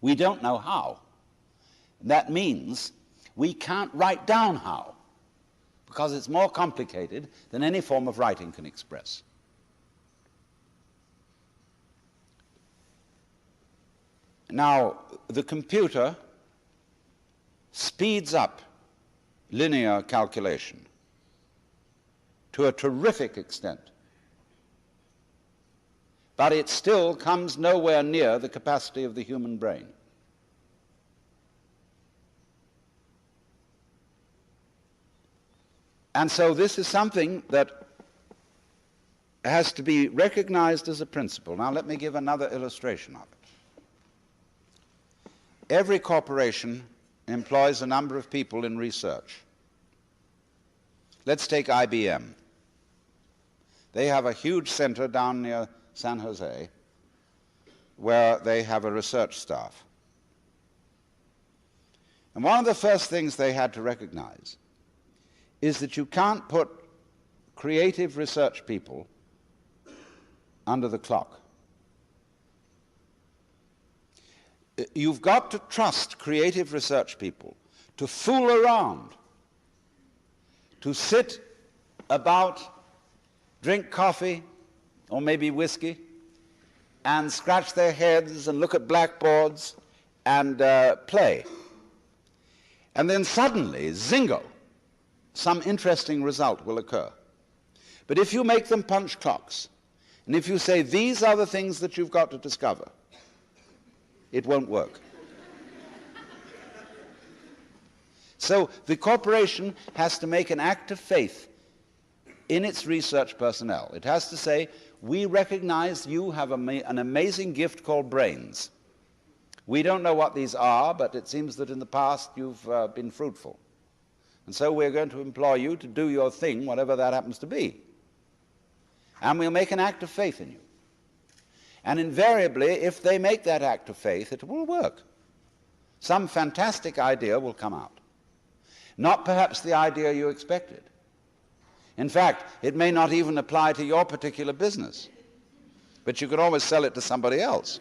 We don't know how. That means we can't write down how, because it's more complicated than any form of writing can express. Now, the computer speeds up linear calculation to a terrific extent, but it still comes nowhere near the capacity of the human brain. And so this is something that has to be recognized as a principle. Now let me give another illustration of it. Every corporation employs a number of people in research. Let's take IBM. They have a huge center down near San Jose where they have a research staff. And one of the first things they had to recognize is that you can't put creative research people under the clock. You've got to trust creative research people to fool around, to sit about, drink coffee or maybe whiskey, and scratch their heads and look at blackboards and play. And then suddenly, zingo, some interesting result will occur. But if you make them punch clocks, and if you say, these are the things that you've got to discover, it won't work. So the corporation has to make an act of faith in its research personnel. It has to say, we recognize you have an amazing gift called brains. We don't know what these are, but it seems that in the past you've been fruitful. And so we're going to employ you to do your thing, whatever that happens to be. And we'll make an act of faith in you. And invariably, if they make that act of faith, it will work. Some fantastic idea will come out. Not perhaps the idea you expected. In fact, it may not even apply to your particular business, but you could always sell it to somebody else.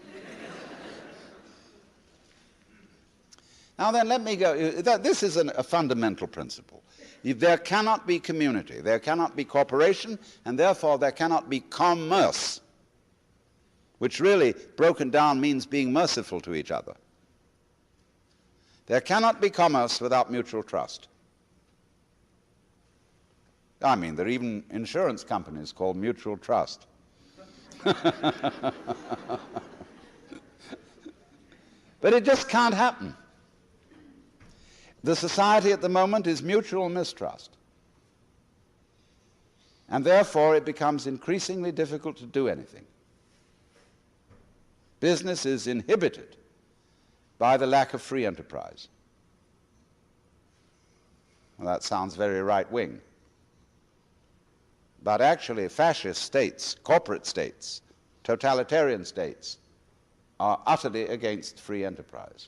Now then, let me go. This is a fundamental principle. There cannot be community, there cannot be cooperation, and therefore there cannot be commerce, which really, broken down, means being merciful to each other. There cannot be commerce without mutual trust. I mean, there are even insurance companies called mutual trust. But it just can't happen. The society at the moment is mutual mistrust. And therefore it becomes increasingly difficult to do anything. Business is inhibited by the lack of free enterprise. Well, that sounds very right-wing. But actually, fascist states, corporate states, totalitarian states, are utterly against free enterprise.